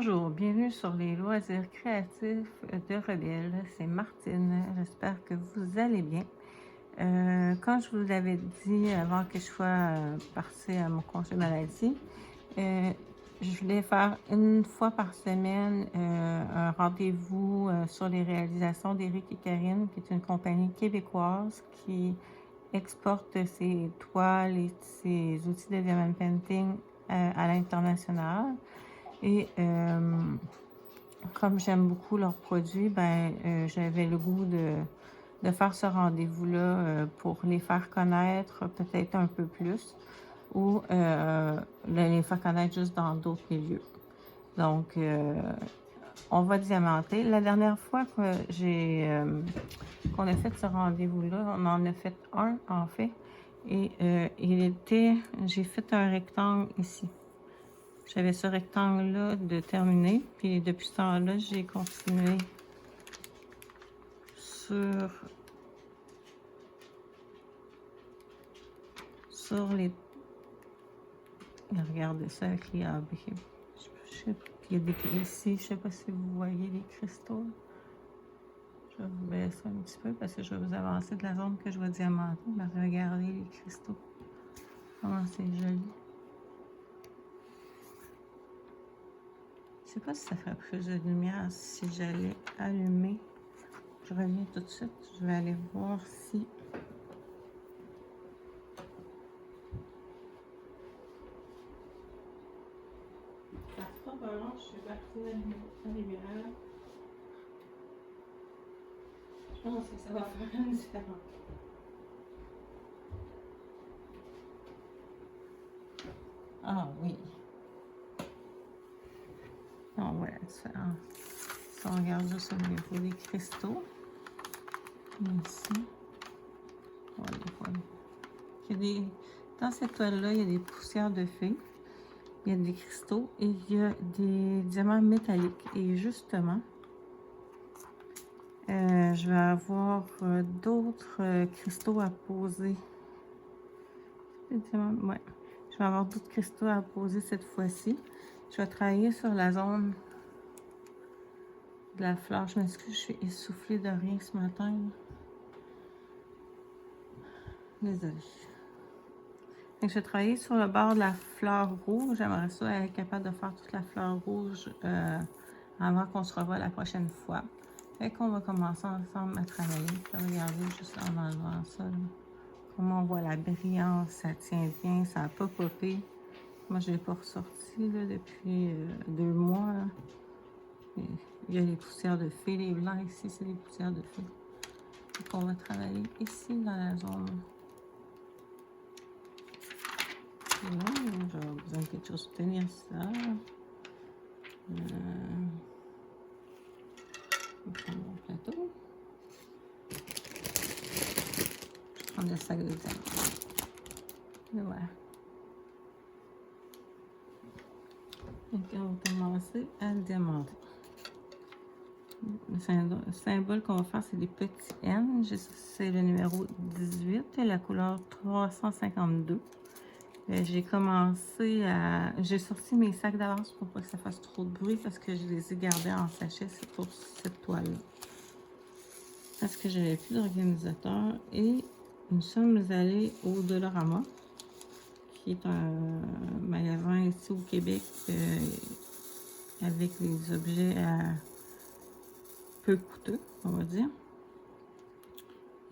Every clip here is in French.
Bonjour, bienvenue sur les loisirs créatifs de Rebelle. C'est Martine. J'espère que vous allez bien. Quand je vous l'avais dit avant que je sois partie à mon congé maladie, je voulais faire une fois par semaine un rendez-vous sur les réalisations d'Éric et Karine, qui est une compagnie québécoise qui exporte ses toiles et ses outils de diamond painting à l'international. Et comme j'aime beaucoup leurs produits, j'avais le goût de faire ce rendez-vous-là pour les faire connaître peut-être un peu plus ou les faire connaître juste dans d'autres milieux. Donc, on va diamanter. La dernière fois que qu'on a fait ce rendez-vous-là, on en a fait un en fait, et j'ai fait un rectangle ici. J'avais ce rectangle-là de terminer, puis depuis ce temps-là, j'ai continué sur les... Regardez ça avec les AB. Il y a des ici, je sais pas si vous voyez les cristaux. Je vais vous baisser un petit peu parce que je vais vous avancer de la zone que je vais diamanter. Mais regardez les cristaux. Comment c'est joli. Je sais pas si ça ferait plus de lumière si j'allais allumer. Je reviens tout de suite. Je vais aller voir si... Ça fera pas long, je suis partie de la lumière. Je pense que ça va faire une différence. Ah oui. Donc voilà, ça, on regarde juste au niveau des cristaux. Ici. Voilà. Dans cette toile-là, il y a des poussières de fées, il y a des cristaux et il y a des diamants métalliques. Et justement, je vais avoir d'autres cristaux à poser. Ouais. Je vais avoir d'autres cristaux à poser cette fois-ci. Je vais travailler sur la zone de la fleur. Je m'excuse, je suis essoufflée de rien ce matin. Désolée. Donc, je vais travailler sur le bord de la fleur rouge. J'aimerais ça être capable de faire toute la fleur rouge avant qu'on se revoie la prochaine fois. Fait qu'on va commencer ensemble à travailler. Regardez juste en enlevant ça. Là. Comment on voit la brillance, ça tient bien, ça n'a pas popé. Moi, je ne l'ai pas ressorti là, depuis 2 mois. Là. Il y a les poussières de fée, les blancs ici, c'est les poussières de fée. Donc, on va travailler ici dans la zone. Là, j'aurais besoin de quelque chose pour tenir ça. Je vais prendre mon plateau. Je prends le sac de diamant. Et voilà. Donc, on va commencer à diamanter. Le symbole qu'on va faire, c'est des petits N. C'est le numéro 18 et la couleur 352. J'ai commencé à... J'ai sorti mes sacs d'avance pour pas que ça fasse trop de bruit parce que je les ai gardés en sachet. C'est pour cette toile-là. Parce que j'avais plus d'organisateur. Et nous sommes allés au Dollarama, qui est un magasin ici au Québec avec les objets peu coûteux, on va dire.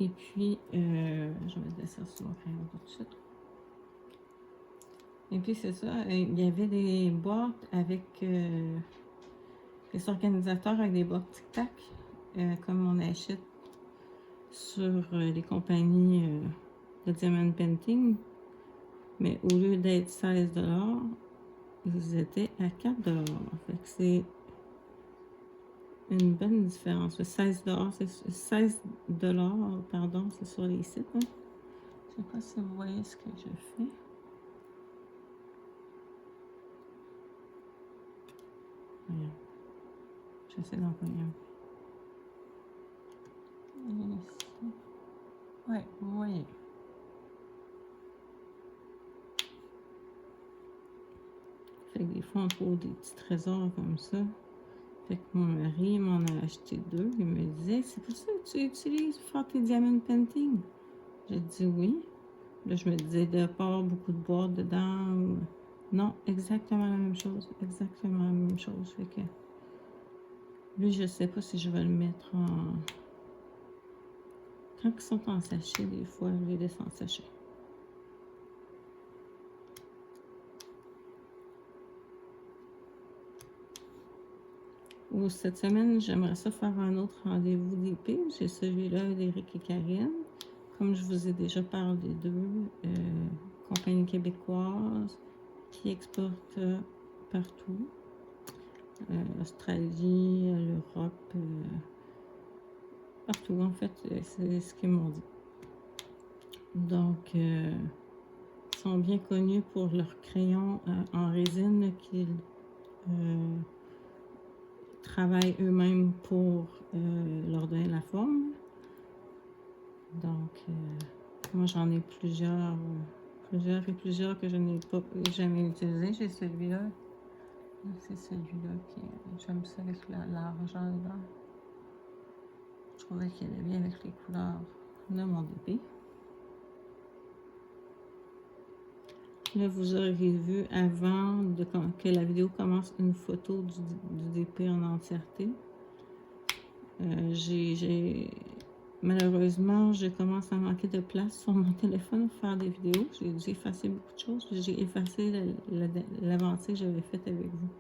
Et puis, je vais mettre ça sur mon crayon tout de suite. Et puis, c'est ça, il y avait des boîtes avec des organisateurs avec des boîtes tic-tac, comme on achète sur les compagnies de diamond painting. Mais au lieu d'être 16 $, ils étaient à 4 $. Fait que c'est une bonne différence. 16 $, pardon, c'est sur les sites. Hein. Je sais pas si vous voyez ce que je fais. Voilà. J'essaie d'en prendre un. Ici. Ouais, vous voyez. Fait que des fois, on trouve des petits trésors comme ça. Fait que mon mari m'en a acheté 2. Il me disait, c'est pour ça que tu utilises pour faire tes diamond painting. J'ai dit oui. Là, je me disais de pas avoir beaucoup de boîtes dedans. Non, exactement la même chose. Exactement la même chose. Fait que lui, je sais pas si je vais le mettre en... Quand ils sont en sachet, des fois, je les laisse en sachet. Ou cette semaine, j'aimerais ça faire un autre rendez-vous d'épée. J'ai celui-là d'Éric et Karine. Comme je vous ai déjà parlé d'eux, compagnie québécoise qui exporte partout. Australie, l'Europe, partout en fait, c'est ce qu'ils m'ont dit. Donc, ils sont bien connus pour leurs crayons en résine qu'ils travaillent eux-mêmes pour leur donner la forme. Donc, moi j'en ai plusieurs que je n'ai pas jamais utilisé. J'ai celui-là. C'est celui-là qui j'aime ça avec l'argent là. Je trouvais qu'il allait bien avec les couleurs de mon épée. Là, vous aurez vu avant que la vidéo commence une photo du DP en entièreté. Malheureusement, je commence à manquer de place sur mon téléphone pour faire des vidéos. J'ai dû effacer beaucoup de choses. J'ai effacé l'avancée que j'avais faite avec vous.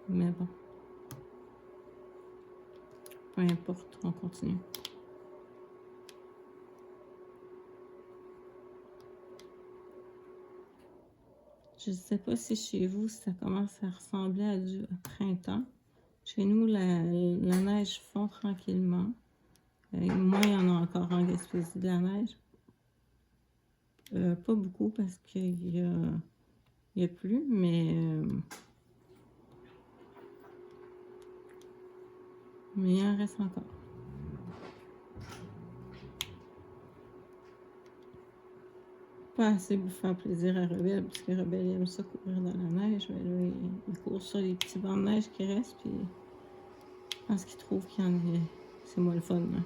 Mais bon. Peu importe, on continue. Je ne sais pas si chez vous, ça commence à ressembler à du printemps. Chez nous, la neige fond tranquillement. Moi, il y en a encore en Gaspésie de la neige. Pas beaucoup parce qu'il y a plus, mais il en reste encore. Pas assez pour faire plaisir à Rebelle, parce que Rebelle aime ça courir dans la neige. Mais là, il court sur les petits bancs de neige qui restent, puis je pense qu'il trouve qu'il y en a. C'est moins le fun, là.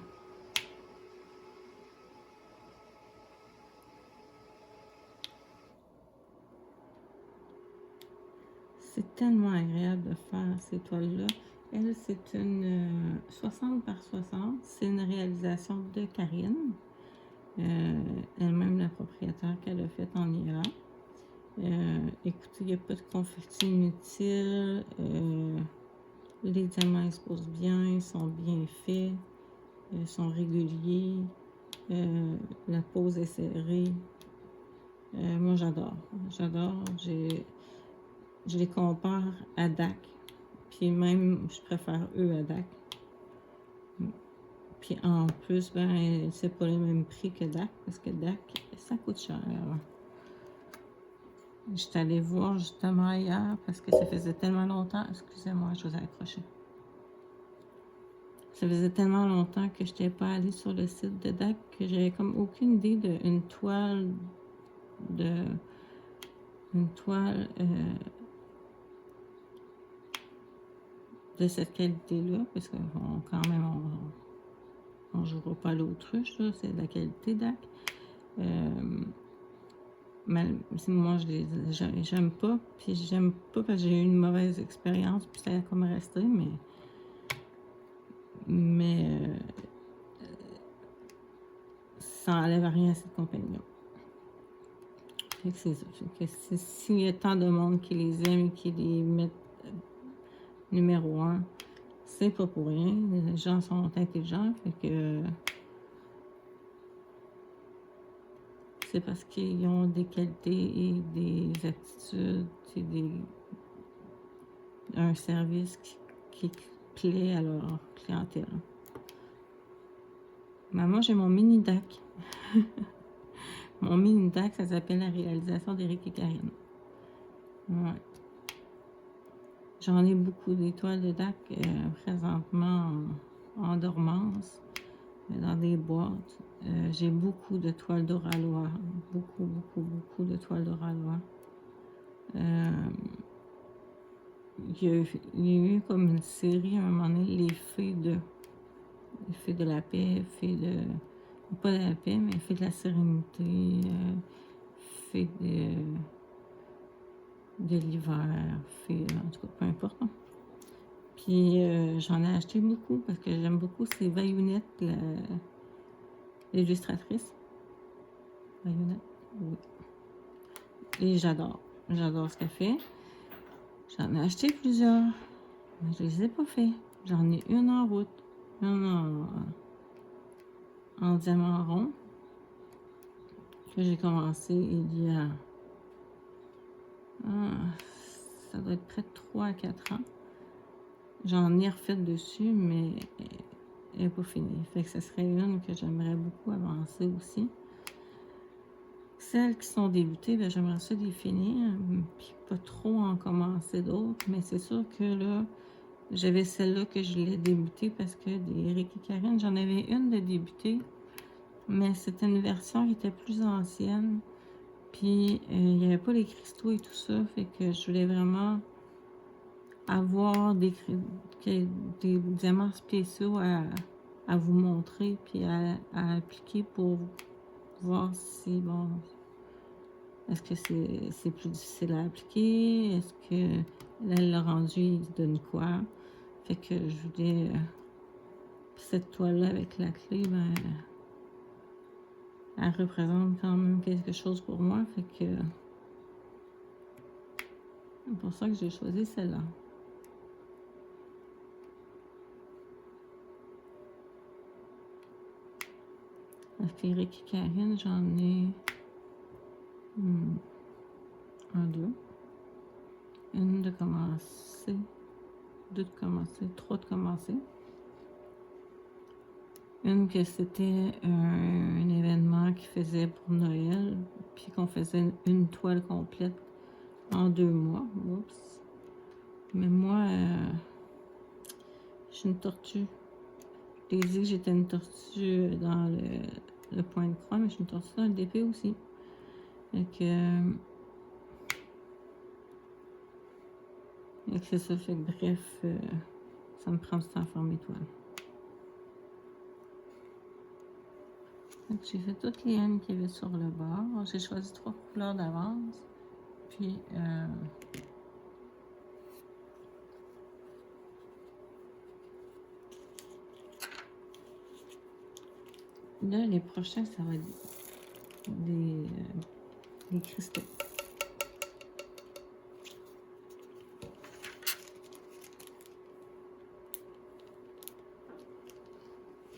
C'est tellement agréable de faire ces toiles-là. Elle, c'est une 60 par 60. C'est une réalisation de Karine. Elle-même la propriétaire qu'elle a faite en Iran. Écoutez, il n'y a pas de confetti inutile. Les diamants ils se posent bien, ils sont bien faits, ils sont réguliers. La pose est serrée. Moi, j'adore. J'adore. Je les compare à DAC. Puis même, je préfère eux à DAC. Puis en plus, ben, c'est pas le même prix que DAC, parce que DAC, ça coûte cher. J'étais allée voir justement hier, parce que ça faisait tellement longtemps. Excusez-moi, je vous ai accroché. Ça faisait tellement longtemps que je n'étais pas allée sur le site de DAC que j'avais comme aucune idée d'une toile de cette qualité-là, parce que bon, quand même, on ne jouera pas à l'autruche, c'est de la qualité DAC. Mais moi, j'aime pas, puis j'aime pas parce que j'ai eu une mauvaise expérience, puis ça a comme resté, mais ça n'enlève rien à cette compagnie-là. C'est ça. S'il y a tant de monde qui les aime et qui les met numéro 1, c'est pas pour rien. Les gens sont intelligents, fait que c'est parce qu'ils ont des qualités et des attitudes et un service qui plaît à leur clientèle. Mais moi, j'ai mon mini DAC. Mon mini DAC, ça s'appelle la réalisation d'Éric et Karine. Ouais. J'en ai beaucoup d'étoiles de DAC présentement en dormance, dans des boîtes. J'ai beaucoup de toiles d'Oralois. Beaucoup de toiles d'Oralois. il y a eu comme une série à un moment donné, les fées de la paix, fées de, pas de la paix, mais fées de la sérénité, fées de l'hiver, fées, en tout cas, peu importe. Hein. Puis j'en ai acheté beaucoup parce que j'aime beaucoup ces Vaillunette, l'illustratrice. Vaillunette, oui. Et j'adore ce qu'elle fait. J'en ai acheté plusieurs, mais je les ai pas fait. J'en ai une en route, une en diamant rond, que j'ai commencé il y a, ça doit être près de 3 à 4 ans. J'en ai refait dessus, mais elle n'est pas finie. Fait que ce serait une que j'aimerais beaucoup avancer aussi. Celles qui sont débutées, ben, j'aimerais ça les finir, puis pas trop en commencer d'autres, mais c'est sûr que là, j'avais celle-là que je l'ai débutée parce que des Eric et Karine, j'en avais une de débutée, mais c'était une version qui était plus ancienne, puis il n'y avait pas les cristaux et tout ça, fait que je voulais vraiment avoir des diamants spéciaux à vous montrer, puis à appliquer pour voir si, bon, est-ce que c'est plus difficile à appliquer? Est-ce que là, le rendu, il donne quoi? Fait que je voulais... cette toile-là avec la clé, ben, elle représente quand même quelque chose pour moi. Fait que c'est pour ça que j'ai choisi celle-là. Parce qu'Eric et Karine, j'en ai un, deux. Une de commencer, deux de commencer, trois de commencer. Une que c'était un événement qui faisait pour Noël, puis qu'on faisait une toile complète en 2 mois. Oups. Mais moi, je suis une tortue. Je t'ai dit que j'étais une tortue dans le point de croix, mais je suis une tortue dans le DP aussi. Fait que c'est ça. Fait que bref, ça me prend du temps à faire mes toiles. J'ai fait toutes les haines qu'il y avait sur le bord. J'ai choisi 3 couleurs d'avance. Puis, là, les prochains, ça va être des cristaux.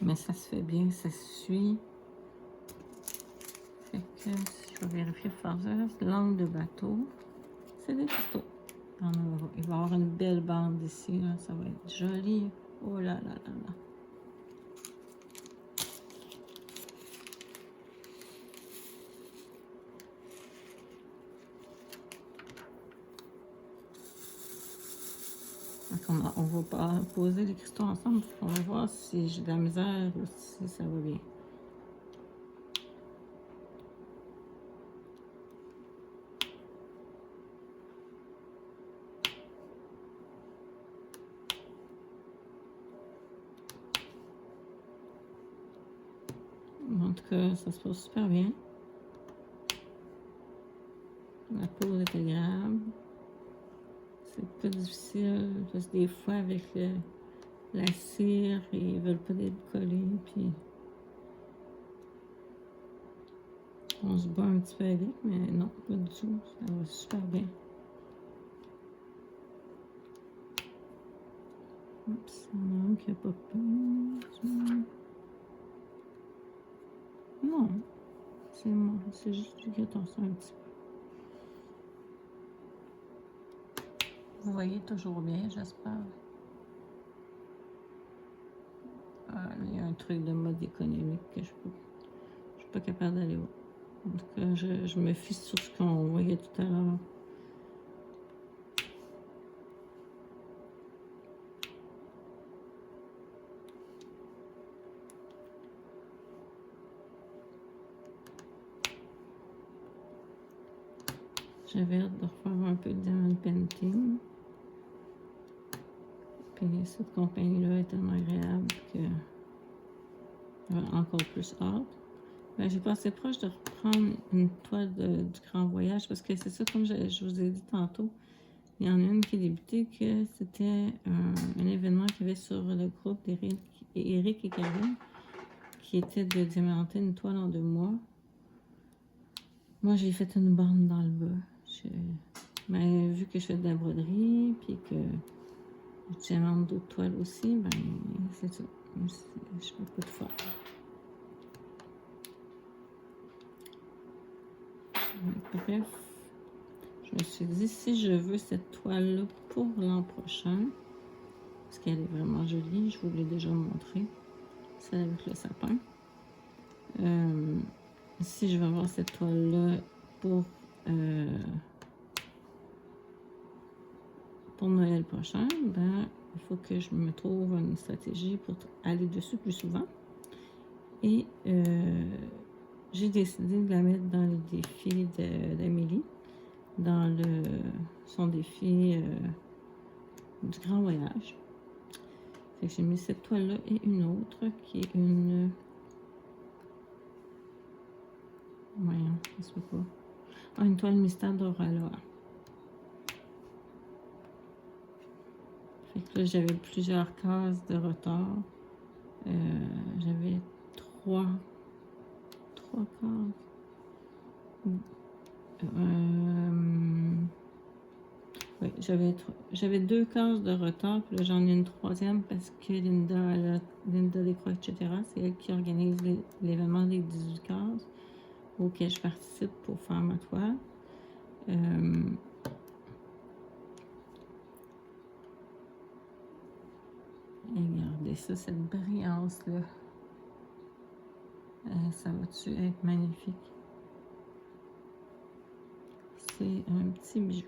Mais ça se fait bien, ça se suit. Fait que si je vais vérifier faire ça, l'angle de bateau, c'est des cristaux. Il va y avoir une belle bande ici, là. Ça va être joli. Oh là là là là. On va pas poser les cristaux ensemble. On va voir si j'ai de la misère ou si ça va bien. En tout cas, ça se passe super bien. La pose est agréable. C'est pas difficile parce que des fois avec la cire, ils veulent pas être collés, puis on se bat un petit peu avec, mais non, pas du tout. Ça va super bien. Oups, il y en a un qui a pas peur. Non, c'est moi, c'est juste du attention un petit peu. Vous voyez toujours bien, j'espère. Il y a un truc de mode économique que je suis pas capable d'aller voir. En tout cas, je me fie sur ce qu'on voyait tout à l'heure. J'avais hâte de refaire un peu de diamond painting. cette compagnie-là est tellement agréable que j'avais encore plus hâte. Ben, j'ai passé proche de reprendre une toile du Grand Voyage parce que c'est ça, comme je vous ai dit tantôt, il y en a une qui a débuté que c'était un événement qu'il y avait sur le groupe d'Éric et Karine qui était de diamanter une toile en 2 mois. Moi, j'ai fait une bande dans le bas. Mais vu que je fais de la broderie, puis que je diamante d'autres toiles aussi, ben c'est ça. Je peux pas tout faire. Bref, je me suis dit, si je veux cette toile-là pour l'an prochain, parce qu'elle est vraiment jolie, je vous l'ai déjà montré, celle avec le sapin. Si je veux avoir cette toile-là pour Noël prochain, ben, il faut que je me trouve une stratégie pour aller dessus plus souvent. Et j'ai décidé de la mettre dans le défi d'Amélie, dans son défi du Grand Voyage. Fait que j'ai mis cette toile-là et une autre qui est une... Voyons, je sais pas. Ah, une toile mystère d'Aurora. Fait que là, j'avais plusieurs cases de retard. J'avais trois cases. Oui, j'avais 2 cases de retard, puis là j'en ai une 3e parce que Linda Décroix, etc., c'est elle qui organise l'événement des 18 cases auquel je participe pour faire ma toile. Regardez ça, cette brillance-là. Ça va-tu être magnifique? C'est un petit bijou.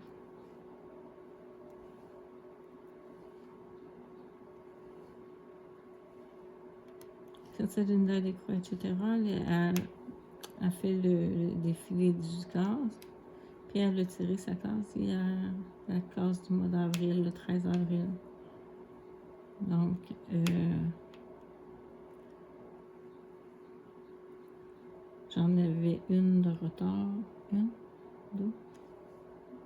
C'est Linda Décroix, etc. Elle fait le défilé 18 cases. Puis elle a tiré sa case hier, la case du mois d'avril, le 13 avril. Donc, j'en avais une de retard. 1,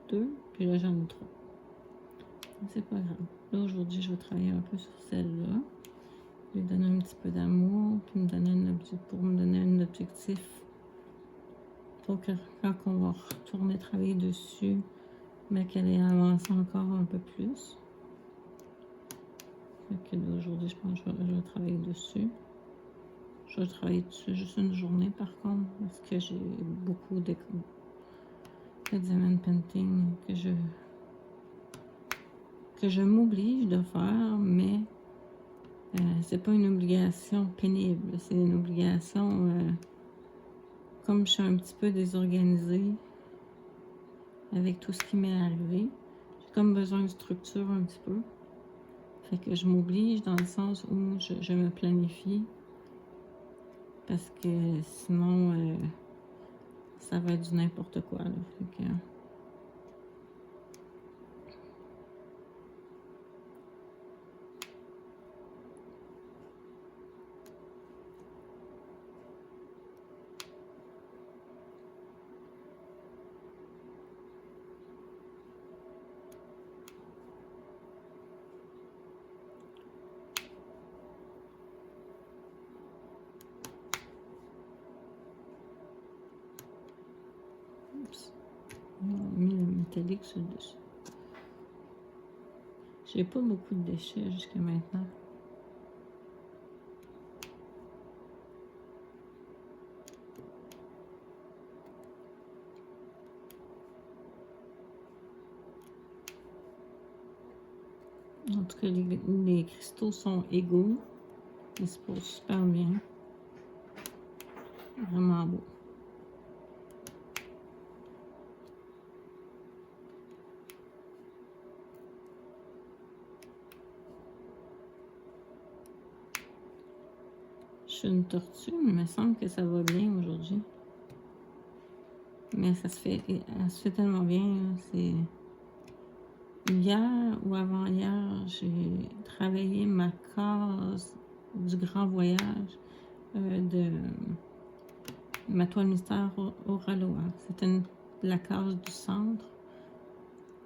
2, puis là j'en ai 3. C'est pas grave. Là aujourd'hui, je vais travailler un peu sur celle-là. Lui donner un petit peu d'amour, puis pour me donner un objectif. Pour que quand on va retourner travailler dessus, mais qu'elle ait avancé encore un peu plus. Fait que là aujourd'hui, je pense que je vais travailler dessus. Je vais travailler dessus juste une journée par contre, parce que j'ai beaucoup de diamond painting que je m'oblige de faire, mais c'est pas une obligation pénible, c'est une obligation comme je suis un petit peu désorganisée avec tout ce qui m'est arrivé, j'ai comme besoin de structure un petit peu. Fait que je m'oblige dans le sens où je me planifie parce que sinon ça va être du n'importe quoi. Là. Fait que, on a mis le métallique sur le dessus. J'ai pas beaucoup de déchets jusqu'à maintenant. En tout cas, les cristaux sont égaux. Ils se posent super bien. Vraiment beau. Je suis une tortue, mais il me semble que ça va bien aujourd'hui. Mais elle se fait tellement bien, c'est... hier ou avant-hier, j'ai travaillé ma case du grand voyage de ma toile mystère au Raloa. C'était la case du centre.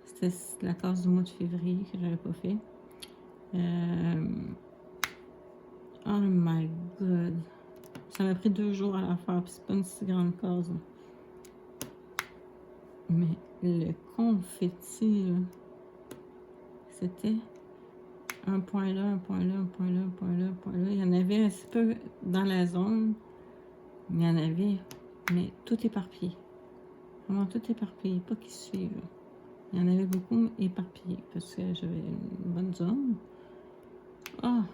C'était la case du mois de février que j'avais pas fait. Oh my god. Ça m'a pris 2 jours à la faire, puis c'est pas une si grande case. Mais le confetti, c'était un point là, un point là, un point là, un point là, un point là. Il y en avait un petit peu dans la zone. Il y en avait, mais tout éparpillé. Vraiment tout éparpillé, pas qu'ils se suivent. Il y en avait beaucoup éparpillés parce que j'avais une bonne zone. Ah!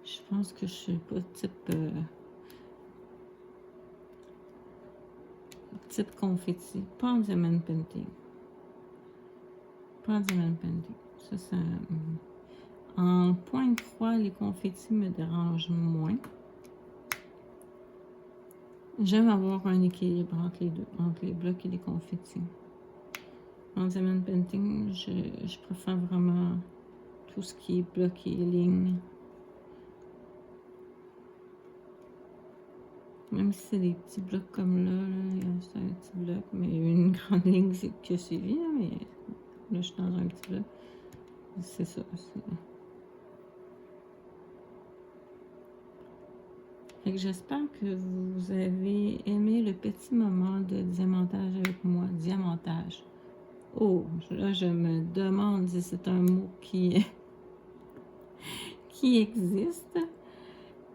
Je pense que je suis pas type confetti. Pas en diamond painting. Pas en diamond painting. Ça, ça... En point de croix, les confettis me dérangent moins. J'aime avoir un équilibre entre les deux, entre les blocs et les confettis. En diamond painting, je préfère vraiment tout ce qui est bloc et lignes. Même si c'est des petits blocs comme là, c'est un petit bloc, mais une grande ligne que suivi, mais là, je suis dans un petit bloc. C'est ça. Fait que j'espère que vous avez aimé le petit moment de diamantage avec moi. Diamantage. Oh, là, je me demande si c'est un mot qui existe.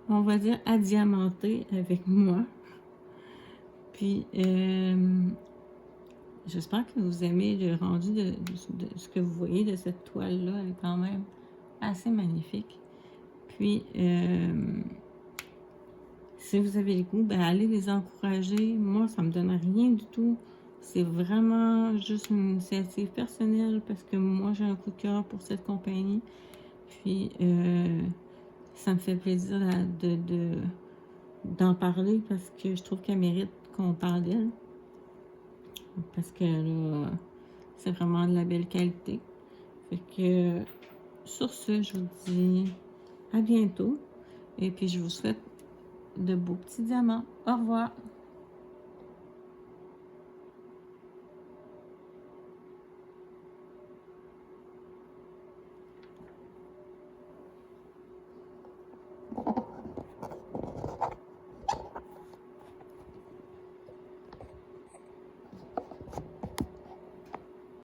On va dire adiamanter avec moi. Puis, j'espère que vous aimez le rendu de ce que vous voyez de cette toile-là. Elle est quand même assez magnifique. Puis, si vous avez le goût, ben allez les encourager. Moi, ça me donne rien du tout. C'est vraiment juste une initiative personnelle parce que moi, j'ai un coup de cœur pour cette compagnie. Puis, ça me fait plaisir d'en parler parce que je trouve qu'elle mérite qu'on parle d'elle. Parce que là, c'est vraiment de la belle qualité. Fait que, sur ce, je vous dis à bientôt. Et puis, je vous souhaite de beaux petits diamants. Au revoir!